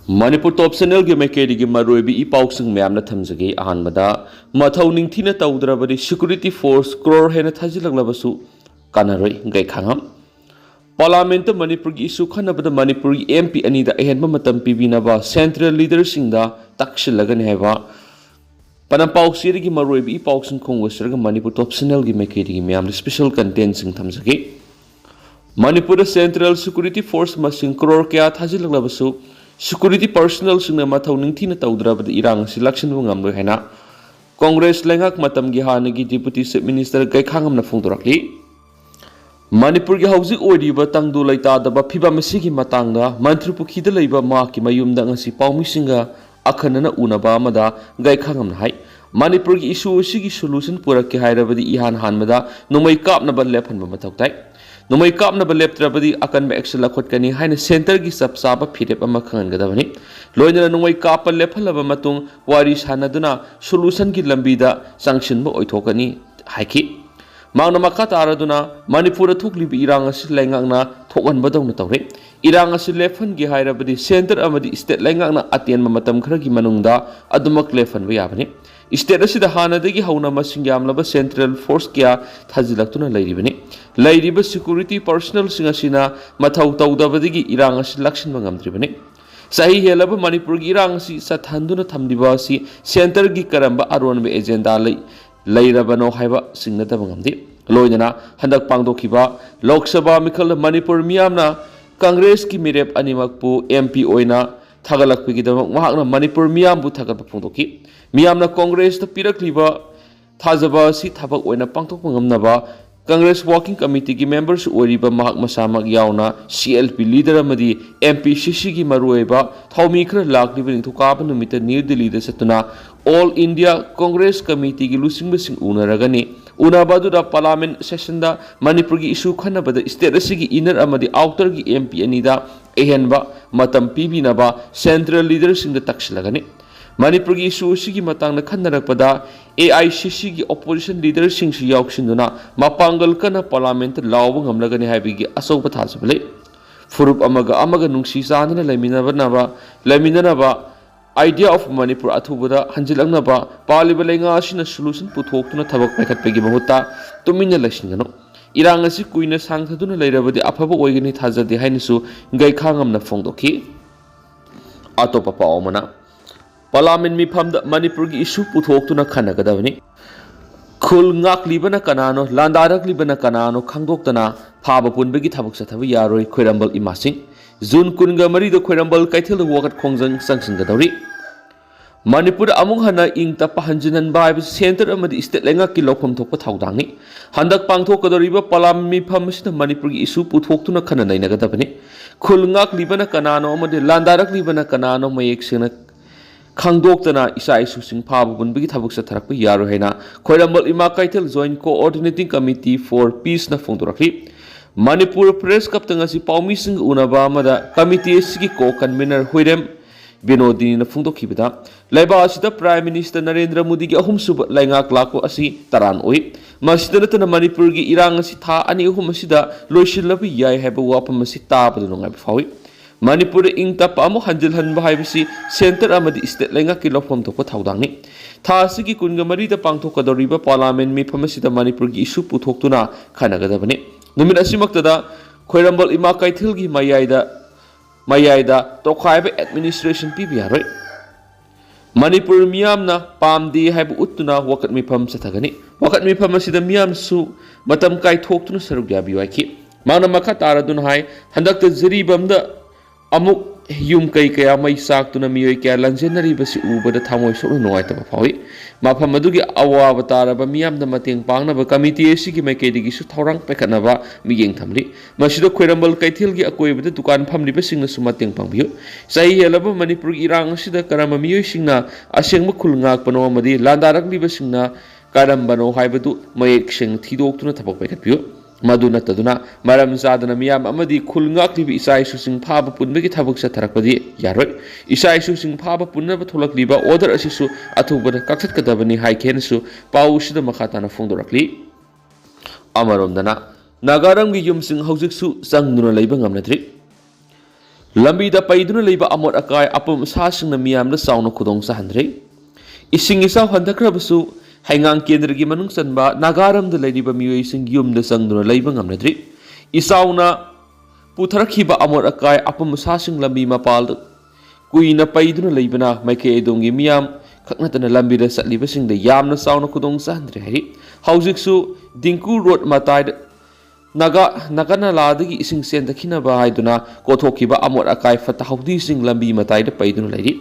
Manipur top channel gi maikeri gi maroibi I pausing myamna thamjagi ahanbada mathau ningthina tawdrabadi security force crore hena thajilaglabasu kanaroi gai khangam Parliament Manipur gi issue khanabada Manipur gi MP anida ehenba matam pibinaba central leaders singda takshilagani haiba Panam pausiri gi maroibi I pausing khongwasraga Manipur top channel gi maikeri gi myamna special content sing thamjagi Manipur central security force masing crore kya thajilaglabasu security personnel singna mathau ningthina tawdrabada irang selection bungamloi haina Congress lengak matam gi hanagi deputy chief minister gai khangamna phongdorakli Manipur gi hauzik oiriba tangdu laita daba phiba masigi matangda mantri pukhida leiba ma ki mayumda ngasi paumi singa akhanana unaba amada gai khangamna hai Manipur gi issue sigi solution purakki hairabadi ihan hanmada nomai kapna ba lephanba mathautai Nomai kapna ba leptrabadi akan ba action lakhot-kani haina center gi sapsaba phirep ama khangadabani loina nomai kap lephalaba matung wari sanaduna solution gi lambida sanction ba oithokani haiki mangna makha taraduna Manipur thukli bi irang asi lengakna thokan badawna tawre irang asi lephan gi hairabadi center amadi state lengakna atien matam khara gi manungda adumak lephan ba yabani state asida hanadagi hauna masing yamlaba central force kya thajilaktuna leiribani leiriba security personnel singasina mathau tawdabadigi irang asi lakshin bangamdribani sahi helaba Manipur gi irang si sathanduna thamdiba si center gi karamba aronbe agenda leirabano haiba singnata bangamdi loinana handak pangdokhiba lok sabha mikhal Manipur miyamna Congress ki mirep animakpu MP oina thagalakpigidam mahakna Manipur miyambu thagatpa phongdoki miyamna Congress ta pirakliba thajaba si thabak oina pangthokpa ngamnaba Congress Working Committee ki members oriba mahak masamak yauna CLP leader amadi MP CC ki maruiba thaumi khra lakliba ningthokaba numita New Delhi da satuna All India Congress Committee ki lusingba sing unaragani unabadu da parliament session da Manipur gi issue khanabada state asigi inner amadi outer gi MP anida ehenba matam pibinaba central leaders sing da takshilagani Manipur gi issue sigi matang na khannarakpada AICC gi opposition leaders sing su yaukshinduna mapangal kana parliament lawba ngamlagani haibigi asoba thasbale furup amaga nungsi sanana laiminaba idea of Manipur athubada hanjilangnaba paliba lenga asina solution puthoktuna thabak paikhatpegi mahutta tumina laisingano irang asi kuina sangthaduna leirabadi afaba oigani thajade hainisu gai khangamna phongdoki atopa paomana Parliament mifamda Manipur gi issue puthoktuna khanagadabani khul ngaklibana kanano landaraklibana kanano khangdoktana phaba punbegi thabak sathabi yaroi khoirambal imasing June kunga mari do khoirambal kaithil wakat khongjang sangsinggadori Manipur amung hana ing tapa hanjinan ba center amadi state lenga ki lokhom thokpa thawdangi handak pangthokadoriba Parliament mifam sina Manipur gi issue puthoktuna khana nainagadabani khul ngaklibana kanano amadi landaraklibana kanano mayek sina Khangdoktana isa isu sing phaba bunbigi thabuk sa tharakpa yaro haina khoirambal ima kaithel joint coordinating committee for peace na phongdorakli Manipur press kaptanga si paumi sing unaba amada committee sigi co convener hoirem Binodini na phongdokhibada laiba asida prime minister Narendra Modi gi ahum suba laingak lako asi taran oi masida natana Manipur gi irang asi tha ani ahum asida loisilaba yai haba wapam asi tabadu ngai fawi Manipur ing tap amu hanjil hanba haibisi center amadi state lenga ki lofom thokpa thawdangni tha asigi kunga mari da pangthokadoriba parliament mi phamasida Manipur gi issue puthoktuna khanagadabani numit asimaktada khoirambal ima kaithil gi mayaida tokhaiba administration pibiyaroi Manipur miyamna pamdi haibu uttuna wakat mi pham sathagani wakat mi phamasida miyam su matam kai thoktuna saruk yabiwaiki mana makha taradun hai handakta jiribamda amuk yum kai kaya mai sak tuna miyoi kya lanjenari basi ubada thamoi sokno noi ta phawi mafam adugi awaba taraba miyam da mateng pangna ba committee sigi mai ke digi su thorang pekana ba miyeng thamli masido khoirambal kaithil gi akoi bada dukan phamli ba singna su mateng pangbiyo sai helaba Manipur irang sida karama miyoi singna asengma khulngak pano amadi landarak li ba singna karambano haibadu mayek sing thidok tuna thabak pekatbiyo Maduna taduna maram zadana miyam amadi khulngaklibi isai su sing phaba punbegi thabuk sa tharakpadi yaroi isai su sing phaba punna ba tholakliba order asisu athubada kakhat kadabani haikhen su pausida makhatana phongdorakli amarom dana nagaram gi yum sing hojik su sangduna leiba ngamnatri ꯂꯝꯕꯤꯗ ꯄꯩꯗꯨꯅ ꯂꯩꯕ ꯑꯃꯣꯠ ꯑꯀꯥꯏ ꯑꯄꯨꯝ ꯑꯁꯥꯁꯤꯡꯅ ꯃꯤꯌꯥꯝꯗ ꯆꯥꯎꯅ ꯈꯨꯗꯣꯡ ꯆꯥꯍꯟꯗ꯭ꯔꯦ ꯏꯁꯤꯡ ꯏꯆꯥꯎ ꯍꯟꯊꯈ꯭ꯔꯕꯁꯨ ꯍꯩꯉꯥꯡ ꯀꯦꯟꯗ꯭ꯔꯒꯤ ꯃꯅꯨꯡ ꯆꯟꯕ ꯅꯥꯒꯥꯔꯝꯗ ꯂꯩꯔꯤꯕ ꯃꯤꯑꯣꯏꯁꯤꯡ ꯌꯨꯝꯗ ꯆꯪꯗꯨꯅ ꯂꯩꯕ ꯉꯝꯅꯗ꯭ꯔꯤ ꯏꯆꯥꯎꯅ ꯄꯨꯊꯔꯛꯈꯤꯕ ꯑꯃꯣꯠ ꯑꯀꯥꯏ ꯑꯄꯨꯝ ꯑꯁꯥꯁꯤꯡ ꯂꯝꯕꯤ ꯃꯄꯥꯜꯗ ꯀꯨꯏꯅ ꯄꯩꯗꯨꯅ ꯂꯩꯕꯅ ꯃꯥꯏꯀꯩ ꯑꯗꯣꯝꯒꯤ ꯃꯤꯌꯥꯝ ꯈꯛ ꯅꯠꯇꯅ ꯂꯝꯕꯤꯗ ꯆꯠꯂꯤꯕꯁꯤꯡꯗ ꯌꯥꯝꯅ ꯆꯥꯎꯅ ꯈꯨꯗꯣꯡ ꯆꯥꯍꯟꯗ꯭ꯔꯦ ꯍꯥꯏꯔꯤ ꯍꯧꯖꯤꯛꯁꯨ ꯗꯤꯡꯀꯨ ꯔꯣꯗ ꯃꯇꯥꯏꯗ ꯅꯥꯀꯟꯅꯂꯥꯗꯒꯤ ꯏꯁꯤꯡ ꯆꯦꯟꯊꯈꯤꯅꯕ ꯍꯥꯏꯗꯨꯅ ꯀꯣꯊꯣꯛꯈꯤꯕ ꯑꯃꯣꯠ ꯑꯀꯥꯏ ꯐꯠꯇ ꯍꯥꯎꯊꯤꯁꯤꯡ ꯂꯝꯕꯤ ꯃꯇꯥꯏꯗ ꯄꯩꯗꯨꯅ ꯂꯩꯔꯤ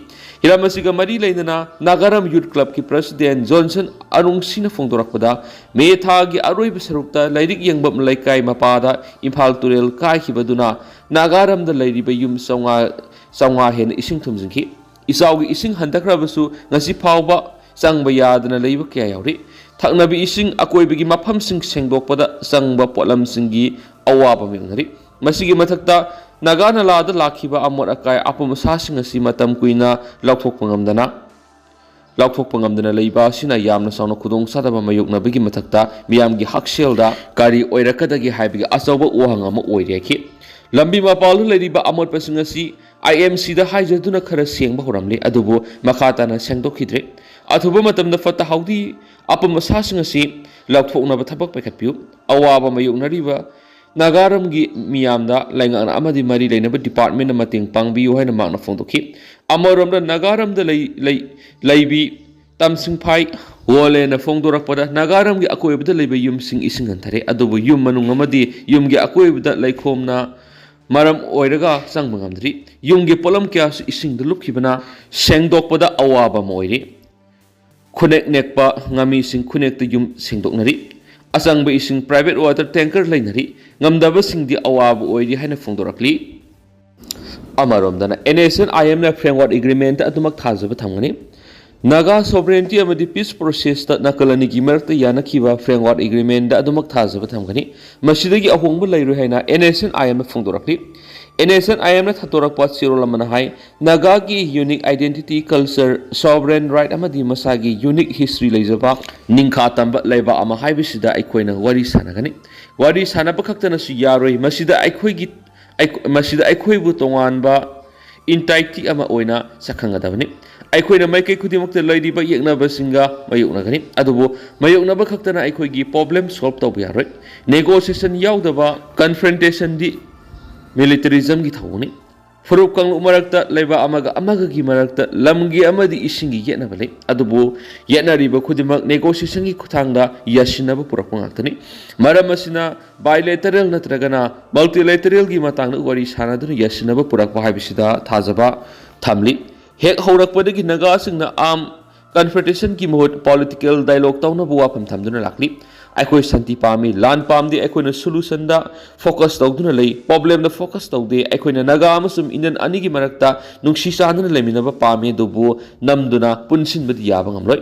ꯍꯤꯔꯝ ꯑꯁꯤꯒ ꯃꯔꯤ ꯂꯩꯅꯅ ꯅꯥꯒꯥꯔꯝ ꯌꯨꯠ ꯀ꯭ꯂꯕꯀꯤ ꯄ꯭ꯔꯁꯤꯗꯦꯟ ꯖꯣꯟꯁꯟ ꯑꯔꯨꯡꯁꯤꯅ ꯐꯣꯡꯗꯣꯔꯛꯄꯗ ꯃꯦ ꯊꯥꯒꯤ ꯑꯔꯣꯏꯕ ꯁꯔꯨꯛꯇ ꯂꯥꯏꯔꯤꯛ ꯌꯦꯡꯕꯝ ꯂꯩꯀꯥꯏ ꯃꯄꯥꯗ ꯏꯝꯐꯥꯜ ꯇꯨꯔꯦꯜ ꯀꯥꯏꯈꯤꯕꯗꯨꯅ ꯅꯥꯒꯥꯔꯝꯗ ꯂꯩꯔꯤꯕ ꯌꯨꯝ ꯆꯥꯝꯃꯉꯥ ꯍꯦꯟꯅ ꯏꯁꯤꯡ ꯊꯨꯝꯖꯤꯟꯈꯤ ꯏꯆꯥꯎꯒꯤ ꯏꯁꯤꯡ ꯍꯟꯊꯈ꯭ꯔꯕꯁꯨ ꯉꯁꯤ ꯐꯥꯎꯕ ꯆꯪꯕ ꯌꯥꯗꯅ ꯂꯩꯕ ꯀꯌꯥ ꯌꯥꯎꯔꯤ ꯊꯛꯅꯕ ꯏꯁꯤꯡ ꯑꯀꯣꯏꯕꯒꯤ ꯃꯐꯝꯁꯤꯡ ꯁꯦꯡꯗꯣꯛꯄꯗ ꯆꯪꯕ ꯄꯣꯠꯂꯝꯁꯤꯡꯒꯤ ꯑꯋꯥꯕ ꯃꯥꯌꯣꯛꯅꯔꯤ ꯃꯁꯤꯒꯤ ꯃꯊꯛꯇ ꯅꯥꯒꯥ ꯅꯂꯥꯗ ꯂꯥꯛꯈꯤꯕ ꯑꯃꯣꯠ ꯑꯀꯥꯏ ꯑꯄꯨꯝ ꯑꯁꯥꯁꯤꯡ ꯑꯁꯤ ꯃꯇꯝ ꯀꯨꯏꯅ ꯂꯧꯊꯣꯛꯄ ꯉꯝꯗꯅ ꯂꯩꯕ ꯑꯁꯤꯅ ꯌꯥꯝꯅ ꯆꯥꯎꯅ ꯈꯨꯗꯣꯡꯆꯥꯗꯕ ꯃꯥꯌꯣꯛꯅꯕꯒꯤ ꯃꯊꯛꯇ ꯃꯤꯌꯥꯝꯒꯤ ꯍꯛꯁꯦꯜꯗ ꯀꯔꯤ ꯑꯣꯏꯔꯛꯀꯗꯒꯦ ꯍꯥꯏꯕꯒꯤ ꯑꯆꯧꯕ ꯋꯥꯍꯪ ꯑꯃ ꯑꯣꯏꯔꯤ ꯍꯥꯏꯈꯤ ꯂꯝꯕꯤ ꯃꯄꯥꯜꯗ ꯂꯩꯔꯤꯕ ꯑꯃꯣꯠꯄꯁꯤꯡ ꯑꯁꯤ IMCꯗ ꯍꯥꯏꯖꯗꯨꯅ ꯈꯔ ꯁꯦꯡꯕ ꯍꯧꯔꯝꯂꯤ ꯑꯗꯨꯕꯨ ꯃꯈꯥ ꯇꯥꯅ ꯁꯦꯡꯗꯣꯛꯈꯤꯗ꯭ꯔꯦ ꯑꯊꯨꯕ ꯃꯇꯝꯗ ꯐꯠꯇ ꯍꯥꯎꯊꯤ ꯑꯄꯨꯝ ꯑꯁꯥꯁꯤꯡ ꯑꯁꯤ ꯂꯧꯊꯣꯛꯅꯕ ꯊꯕꯛ ꯄꯥꯏꯈꯠꯄꯤꯌꯨ ꯑꯋꯥꯕ ꯃꯥꯌꯣꯛꯅꯔꯤꯕ ꯅꯥꯒꯥꯔꯝꯒꯤ ꯃꯤꯌꯥꯝꯗ ꯂꯩꯉꯥꯛꯅ ꯑꯃꯗꯤ ꯃꯔꯤ ꯂꯩꯅꯕ ꯗꯤꯄꯥꯔꯠꯃꯦꯟꯅ ꯃꯇꯦꯡ ꯄꯥꯡꯕꯤꯌꯨ ꯍꯥꯏꯅ ꯃꯍꯥꯛꯅ ꯐꯣꯡꯗꯣꯛꯈꯤ ꯑꯃꯔꯣꯝꯗ ꯅꯥꯒꯥꯔꯝꯗ ꯂꯩꯕꯤ ꯇꯝꯁꯤꯡꯐꯥꯏ ꯋꯣꯂꯦꯅ ꯐꯣꯡꯗꯣꯔꯛꯄꯗ ꯅꯥꯒꯥꯔꯝꯒꯤ ꯑꯀꯣꯏꯕꯗ ꯂꯩꯕ ꯌꯨꯝꯁꯤꯡ ꯏꯁꯤꯡ ꯍꯟꯊꯔꯦ ꯑꯗꯨꯕꯨ ꯌꯨꯝ ꯃꯅꯨꯡ ꯑꯃꯗꯤ ꯌꯨꯝꯒꯤ ꯑꯀꯣꯏꯕꯗ ꯂꯩꯈꯣꯝꯅ ꯃꯔꯝ ꯑꯣꯏꯔꯒ ꯆꯪꯕ ꯉꯝꯗ꯭ꯔꯤ ꯌꯨꯝꯒꯤ ꯄꯣꯠꯂꯝ ꯀꯌꯥꯁꯨ ꯏꯁꯤꯡꯗ ꯂꯨꯞꯈꯤꯕꯅ ꯁꯦꯡꯗꯣꯛꯄꯗ ꯑꯋꯥꯕ ꯑꯃ ꯑꯣꯏꯔꯤ ꯈꯨꯅꯦꯛ ꯅꯦꯛꯄ ꯉꯥꯃꯤꯁꯤꯡ ꯈꯨꯅꯦꯛꯇ ꯌꯨꯝ ꯁꯦꯡꯗꯣꯛꯅꯔꯤ ꯑꯆꯪꯕ ꯏꯁꯤꯡ ꯄ꯭ꯔꯥꯏꯚꯦꯠ ꯋꯥꯇꯔ ꯇꯦꯡꯀꯔ ꯂꯩꯅꯔꯤ ꯉꯝꯗꯕꯁꯤꯡꯗꯤ ꯑꯋꯥꯕ ꯑꯣꯏꯔꯤ ꯍꯥꯏꯅ ꯐꯣꯡꯗꯣꯔꯛꯂꯤ ꯑꯃꯔꯣꯝꯗꯅ NSNIMꯅ ꯐ꯭ꯔꯦꯝꯋꯥꯔꯛ ꯑꯦꯒ꯭ꯔꯤꯃꯦꯟꯇ ꯑꯗꯨꯃꯛ ꯊꯥꯖꯕ ꯊꯝꯒꯅꯤ ꯅꯥꯒꯥ ꯁꯣꯚꯔꯦꯟꯇꯤ ꯑꯃꯗꯤ ꯄꯤꯁ ꯄ꯭ꯔꯣꯁꯦꯁꯇ ꯅꯥꯀꯜ ꯑꯅꯤꯒꯤ ꯃꯔꯛꯇ ꯌꯥꯅꯈꯤꯕ ꯐ꯭ꯔꯦꯝꯋꯥꯔꯛ ꯑꯦꯒ꯭ꯔꯤꯃꯦꯟꯇ ꯑꯗꯨꯃꯛ ꯊꯥꯖꯕ ꯊꯝꯒꯅꯤ ꯃꯁꯤꯗꯒꯤ ꯑꯍꯣꯡꯕ ꯂꯩꯔꯣꯏ ꯍꯥꯏꯅ NSNIMꯅ ꯐꯣꯡꯗꯣꯔꯛꯂꯤ NSNIMꯅ ꯊꯥꯗꯣꯔꯛꯄ ꯆꯦꯔꯣꯜ ꯑꯃꯅ ꯍꯥꯏ ꯅꯥꯒꯥꯒꯤ unique identity culture sovereign right ꯑꯃꯗꯤ ꯃꯁꯥꯒꯤ ꯌꯨꯅꯤꯛ ꯍꯤꯁꯇ꯭ꯔꯤ ꯂꯩꯖꯕ ꯅꯤꯡꯈꯥ ꯇꯝꯕ ꯂꯩꯕꯥꯛ ꯑꯃ ꯍꯥꯏꯕꯁꯤꯗ ꯑꯩꯈꯣꯏꯅ ꯋꯥꯔꯤ ꯁꯥꯟꯅꯒꯅꯤ ꯋꯥꯔꯤ ꯁꯥꯟꯅꯕ ꯈꯛꯇꯅꯁꯨ ꯌꯥꯔꯣꯏ ꯃꯁꯤꯗ ꯑꯩꯈꯣꯏꯕꯨ ꯇꯣꯉꯥꯟꯕ ꯏꯟꯇꯥꯏꯇꯤ ꯑꯃ ꯑꯣꯏꯅ ꯁꯛꯈꯪꯒꯗꯕꯅꯤ ꯑꯩꯈꯣꯏꯅ ꯃꯥꯏꯀꯩ ꯈꯨꯗꯤꯡꯃꯛꯇ ꯂꯩꯔꯤꯕ ꯌꯦꯛꯅꯕꯁꯤꯡꯒ ꯃꯥꯌꯣꯛꯅꯒꯅꯤ ꯑꯗꯨꯕꯨ ꯃꯥꯌꯣꯛꯅꯕ ꯈꯛꯇꯅ ꯑꯩꯈꯣꯏꯒꯤ ꯄ꯭ꯔꯣꯕ꯭ꯂꯦꯝ ꯁꯣꯜꯕ ꯇꯧꯕ ꯌꯥꯔꯣꯏ ꯅꯦꯒꯣꯁꯤꯌꯦꯁꯟ ꯌꯥꯎꯗꯕ ꯀꯟꯐ꯭ꯔꯟꯇꯦꯁꯟꯗꯤ ꯃꯤꯂꯤꯇꯔꯤꯖꯝꯒꯤ ꯊꯧꯑꯣꯡꯅꯤ ꯐꯨꯔꯨꯞ ꯀꯥꯡꯂꯨꯞ ꯃꯔꯛꯇ ꯂꯩꯕ ꯑꯃꯒꯒꯤ मरक्ता लमगी अमदी इसिंगी येटनबा लै अदुबु येटनरिबा खुदिमक नेगोशिएशनगी खुथांगदा यासिनबा पुरकपा ngakतनि मरम असिना बायलेटरल नत्रगना मल्टीलेटरलगी मतांगदा वरी सानादुना यासिनबा पुरकपा हाइबिसिदा थाजबा थामलि हेक हौरकपदगी नगासिंगना आम कन्फ्रंटेशन की महूत पॉलिटिकल डायलॉग तौनबा वाफम थमदुना लाक्लि अखोई शांति पामी लान पामदे अखोइना सोल्यूशन दा फोकस तौदुना लै प्रॉब्लम दा फोकस तौदे अखोइना नगा अमसुम इंडियन अनिगी मरक्ता नुंगसी चादुना लेमिनबा पामे दुबु नमदुना पुनसिनबदि याबा ngamloi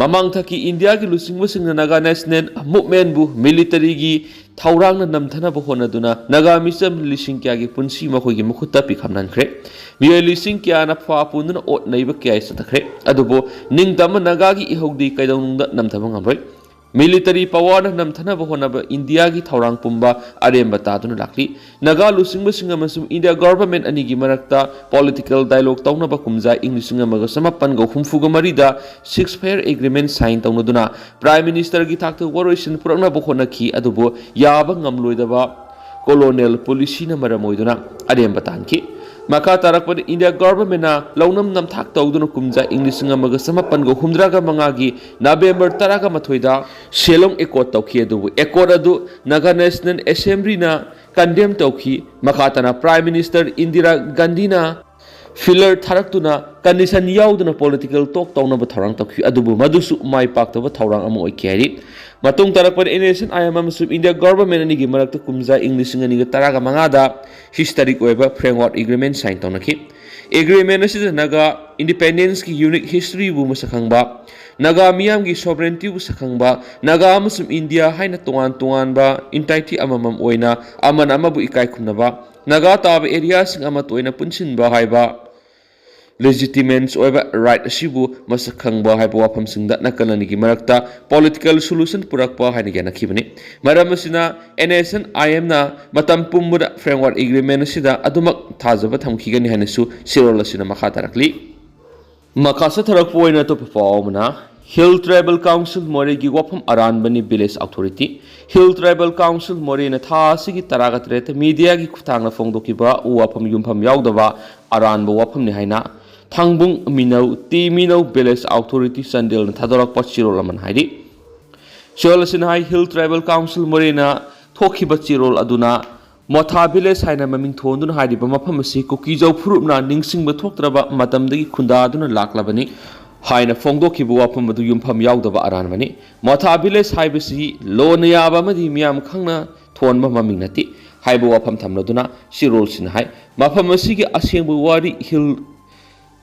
ममांग थकी इंडिया की लुसिंगबसिंगना नगा नेशनल मूवमेंट बु मिलिटरी की थौरांगना नमथनबा होनदुना नगा मिसम लिसिंग क्यागी पुनसी मखोइगी मुखुत्ता पिखमननख्रे मिय लिसिंग क्याना फापुनना ओट नैबा क्याय सतख्रे अदुबो निंगतम नगागी इहौदी कैदौनुंगदा नमथबा ngamloi मिलिटरी पावर नमथनबा होनबा इंडिया की थौरांग पुंबा अरेंबा तादुना लाक्ली नगा लुसिंगबसिंग अमसुम इंडिया गवर्नमेंट अनिगी मरक्ता पॉलिटिकल डायलॉग तौनबा कुमजा इंग्लिशिंग अमगा समापन हुमफुगा मरीदा 6 फेयर एग्रीमेंट साइन तौनदुना प्राइम मिनिस्टर की थाक्ता वरोइसन पुरकनबा होनखी अदुबो याबा ngamloidaba colonial policy na maramoiduna अरेंबा तानखी मखा तारकपद इंडिया गवर्नमेंट लौनम नमथाक तौदुना कुमजा इंग्लिशिंग अमगा समापन हुमद्रागा मंगागी नवेंबर 10 मथोइदा सेलोंग एकोर्ड तौखी अदुबु एकोर्ड अदु नागा नेशनल असेंबली ना कंडेम तौखी मखा तना प्राइम मिनिस्टर इंदिरा गांधी ना फिलर थारक्तुना कंडीशन याउदुना पॉलिटिकल टॉक तौनबा थौरांग तौखी अदुबु मदुसु माइ पाक्तबा थौरांग अमा ओइखेरि मतुंग तारकपद एनएसन आईएम अमसुम इंडिया गवर्नमेंट अनिगी मरक्ता कुमजा इंग्लिशिंग अनिगा 15 हिस्टोरिक ओइबा फ्रेमवर्क एग्रीमेंट साइन तौनखी एग्रीमेंट असिदा नागा इंडिपेंडेंस की यूनिक हिस्ट्री बु मसखंगबा नागा मियाम की सॉवरेंटी बु सखंगबा नागा अमसुम इंडिया हाइना तोंगान तोंगानबा इंटाइटी अममम ओइना अमन अमबु इकाय खुमनबा नागा ताब एरिया सिंग अमा तोइना पुनसिनबा हाइबा legitimate oiba right asibu masak khangba haiba wafamsingda nakalanigi marakta political solution purakpa hainige nakhibani maram asina NSN IM na matam pumbuda framework agreement asida adumak thajaba thamkhigani hainasu sirol asina makha tarakli makasa tharak poina to performna Hill Tribal Council Moregi wafam aranbani village authority Hill Tribal Council Morena tha sigi taragatret media gi khutangna fongdokiba wafam yumpham yaudaba aranba wafam ni haina Thangbung Minau Ti Minau Village Authority Sandil Thadorak Pachirol Aman Haidi Sholasin High Hill Tribal Council Morena Thoki Bachirol Aduna Motha Village Haina Maming Thondun Haidi Bamapamasi Kukizo Purupna Ningsing Bathokraba Matamdi Kunda Aduna Laklabani Haina Fongdoki Buapamadu Yumpam Yaudaba Aranmani Motha Village Haibasi Lonayaba Madi Miam Kangna Thonba Maminati Haibuapam Tamladuna Shirol Sinhai Mapamasi Asing Wari Hill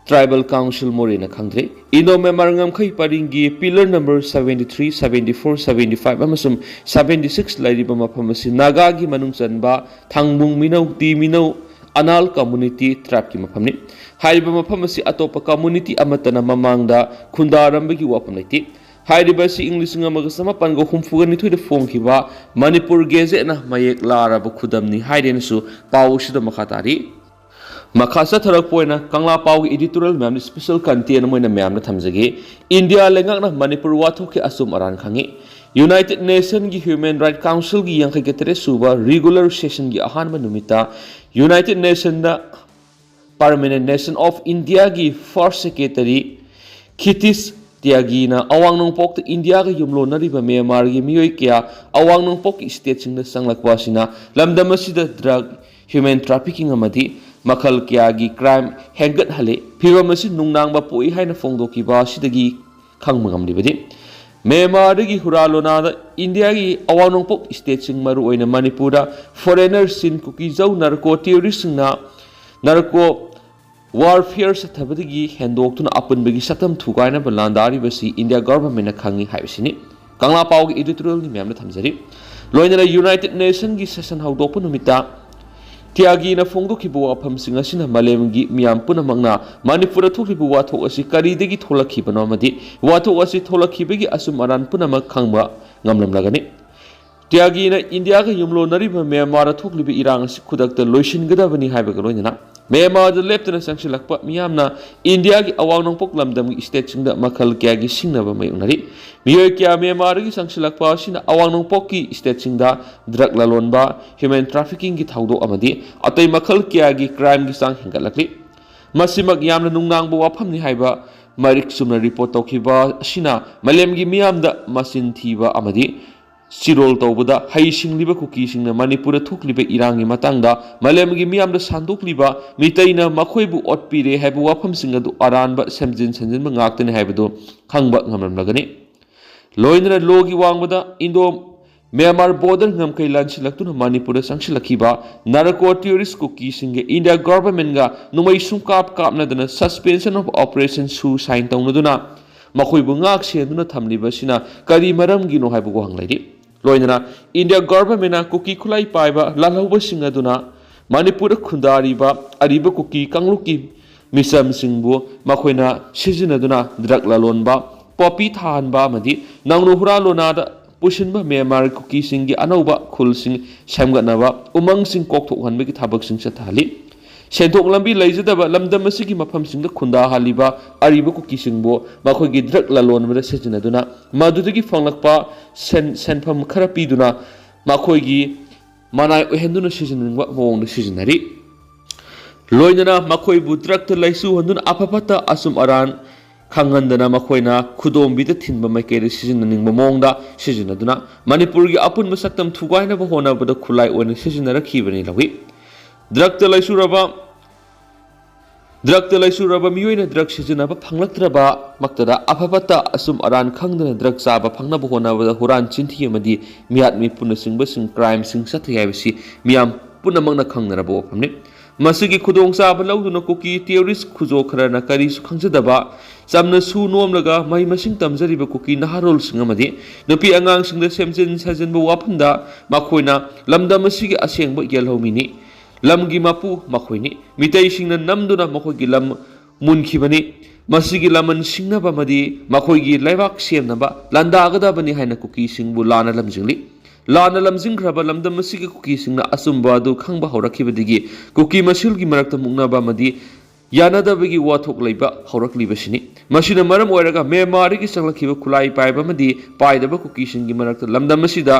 Tribal Council Morena Kangre Indo Memarangam Kai Paringi Pillar number 73, 74, 75 Amasum 76 Lairiba Mapamasi Nagagi Manungsanba Thangbung Minau Ti Minau Anal Community Trap Ki Mapamni Haiba Mapamasi Atopa Community Amatana Mamangda Kundarambagi Wapamati Haidibasi English Namagasama Pango Humfugani to the Fonkiba Manipur Gazette Mayek Lara Bukudamni Haidensu Paushida Makatari Makasa Tharak Poina, Kangla Pau editorial ma'am special content Moina Mam Tamzagi, India Lengakna Manipur Watoki Asum Aran Kangi, United Nations gi Human Rights Council gi Yankagetere Suba, regular session gi Ahanma Numita, United Nations da Permanent Nation of India gi First Secretary, Kitis Tiagina, Awang Nong Pok India gi Yumlo Nariba Myanmar gi Miyoi Kya, Awang Nong Pok State Sing the Sanglakwasina, Lamdamasida drug, human trafficking Amadi, Makal Kiagi crime Hengat Hale, Piramasi Nunang Bapui Haina Fongdokiba Sidagi Kangmangam Libidi. Myanmarigi Huralona, India gi Awanong Pok State Sing Maru in Manipura, foreigners sin Kukizo, narco terrorists narco warfare Satabadi, Hendok to Upon Bigi Satam Tugaina Balandari Basi, India government Kangi Havisini, Kangla Pau editorial Mamma Tamzari, Loina United Nations gi session how dopunumita. Tiagi na Fongdoki Buapam Singasina Malemgi Miam Punamangna, Manipura Toki Buato Asi Karidigi Tolaki Panomadi, Wato Asi Tolaki Asumaran Punama Kangba, Namlam Lagani. Tiagi na India Yumlo Nariba Myanmar Tokli Irang Kudak the Lushin Gadavani Habagalona. Myanmar the Lieutenant Sanction Lakpa Miamna, India Awang Poklam Dam Station the Makal Gagi Sinava Mayunari. Miokia Myanmar Sanction Lakpa Sina Awang Poki Station da Drug Lalonba, human trafficking Git Haudo Amadi, Atay Makal Kiagi crime Gisang Hingalakli. Masimak Yamna Nungang Buapamni Haiba, Marik Sumna report Tokiba, Shina, Malemgi Miam da Masin Tiba Amadi. Sirol Taubuda, Haishing Liba Cookies in the Manipura Tukliba Irangi Matanga, Malemgi Miam the Sandukliba, Mitaina, Makoibu Otpire, have Wapam Singer to Aran, but Samjin Sanjin Mangaktan Habido, Kangba Namam Lagani. Loina Logi Wangwada, Indo Myanmar border Namkai Lunch Latuna Manipura Sangshilakiba, Narako tourist cookies in the India government, Numai Sunkap Kapna than a suspension of Operation Su Sign Taunaduna, Makoibungak Shenduna Tamlibasina, Kari Maram Gino Habuang Lady. Loinana, India government cookie kulai paiba, Lalawa Singaduna, Manipura Kundariba, Ariba cookie, Kangluki, Misam Singbo, Makoina, Shizinaduna, Drak Lalonba, Poppy Tanba Madi, Nanguhura Lonada, Pushinba, Myanmar cookie singi, Anoba, Kulsing, Shamganava, Umang Sing Kokto, one make it habak sing Satali. Sentok Lambi Lazadaba, Lamdamasiki Mapam Sing the Kunda Haliba, Ariba cookie singbo, Makogi Drak Lalon with the Sejinaduna, Madudigi Fangakpa, Senpam Karapiduna, Makoigi, Manai Henduna season, what wrong the seasonary. Loinana, Makoi Budrak the Laisu, Handun Apapata, Asum Aran, Kangandana Makoina, Kudom be the Timba Makere seasoning Mamonda, Seasonaduna, Manipuri Apun Masatam Tugaina Bahona, but the Kulai when the seasonary Kivan in Drug the Laisuraba Muina drug Shizinaba Panglatraba, Maktada, Apapata, Asum Aran Kangdan, drug Saba, Pangabona with the Huran Chintiamadi, Miat me Punasing Bussing crime sing Satiavisi, Miam Punamana Kanganabo Pamni. Masigi Kudong Saba Lauduna cookie, theories Kuzo Karana Karis Kangsadaba, Samna Su Nomlaga, my machine Tamzariba cookie, Naharol Singamadi, Nopi Angang sing the Samson Sazen Wapanda, Makoina, Lamda Masigi Asing but yellow mini. Lamgi Mapu Makwini, Mitation and Namduna Mokogilam मुनखिबनी मसिगी लमन सिंगनबमदी मखोइगी लेबाक सेमनबा लांदागदबनी हाइना कुकीसिंगबु लाना लमजिंगली लाना लमजिंग्रबा लमदम मसिगी कुकीसिंगना असुंबा अदु खंगबा हौरखिबदिगी cookie मसिलगी मरक्ता मुंगनबामदी यानदबगी वाथोक लैबा हौरखलिबसिनी मसिना मरम ओइरगा म्यांमारगी संगलखिबा खुलाई पाइबामदी पाइदबा कुकीसिंगगी मरक्ता लमदम मसिदा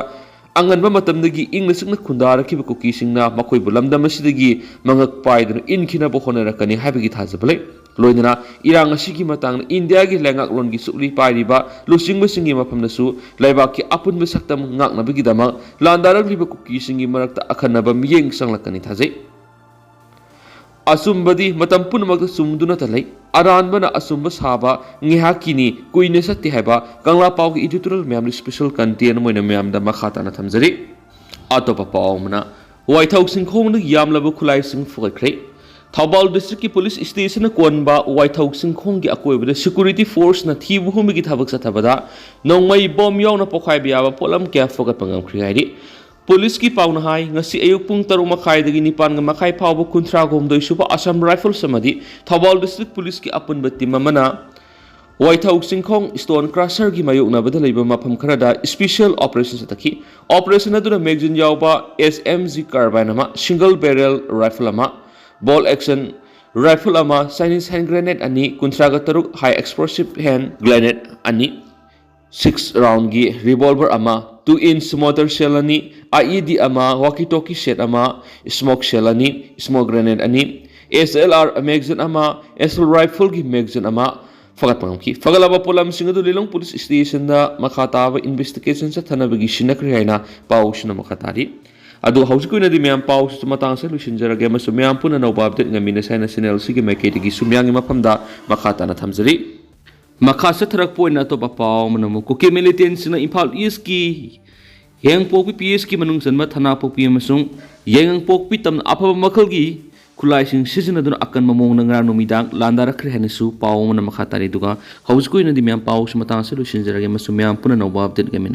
अंगनबा मतमदगी इंगना सिंगना खुंदारखिबा कुकीसिंगना मखोइबु लमदम मसिदगी मंगक पाइदना इनखिनाबो होनरकनी हाइबगी थाजबले लोइनना इरांग असिगी Matang India की लेंगाकलोन की सुली पाइरिबा लुसिंगबसिंगी मफमनसु लेबाकी अपुनबा सक्तम ngaknabagidama landaragलिबा कुकीसिंगी मरक्ता अखनबा मियेंग संगलकनी थाजै असुंबदी मतम पुनमक सुमदुना तलै अरानबना असुंब साबा ngihakiनी कुइने सत्ति हाइबा कंगला पाउगी एडिटोरियल म्यामली स्पेशल कंटेंट मोइना म्यामदा मखाताना थमजरी अतोपा पाउमना वाइथाउ सिंखोंग यामलबा खुलाइसिंग फुगखरै थौबाल डिस्ट्रिक्ट की पुलिस स्टेशन कोनबा वाइथाउ सिंखोंग की अकोइबदा सिक्योरिटी फोर्स न थीबु हुमिगी थबक सथबदा नोंमै बॉम यावना पोखाइबा याबा पोलम क्या फगत पंगमख्रि हाइदि पुलिस की पाउना हाई ngasi ayuk pung 3:30 निपान मखाई फाव कुंथ्रा गोमदोई सुबा असम राइफल समदि थौबाल डिस्ट्रिक्ट पुलिस की अपुनबा टीम अमना वाइथाउ सिंखोंग स्टोन क्रशर की मायोकनाबदा लैबा मफम खरदा स्पेशल ऑपरेशन सतखि ऑपरेशन अदुना मैगजीन यावबा SMG कार्बाइन अमा सिंगल बैरल राइफल अमा बॉल एक्शन राइफल अमा चाइनीज हैंड ग्रेनेड अनि कुंथ्रागा तरुक हाई एक्सप्लोसिव हैंड ग्रेनेड अनि 6 राउंड की रिवॉल्वर अमा 2 इंच मोटर शेल अनि IED अमा वॉकी टॉकी सेट अमा स्मोक शेल अनि स्मोक ग्रेनेड अनि SLR मैगजीन अमा SL राइफल की मैगजीन अमा फगत पंगकी फगलाबा पोलम सिंगदु लिलोंग पुलिस स्टेशन दा मखाताबा इन्वेस्टिगेशन से थनबगी सिनक्रि हैना पाउसना मखातारी अदु हौजिकुनदि म्याम पाउस मतंग से लुसिनजरगे मसु म्याम पुना नौबा अपडेट ngami साइना चैनल सिगी मैकेटिगी सुम्यांगी मफमदा मखाताना थमजरी मखा से थरक पोइना तो पाउ मनमु कुकी मिलिटेंट्स न इम्फाल ईस्ट की हेंगपोक PS की मनुंग जन्म थाना पोपी अमसुंग येंगपोक पि तम अफब मखलगी खुलाइसिंग सिजनदुन अकन ममोंग नंगरा नुमिदांग लांदारखरे हनेसु पाउ मन मखातारी दुगा हौजिकुनदि म्याम पाउस मतंग से लुसिनजरगे मसु म्याम पुना नौबा अपडेट ngami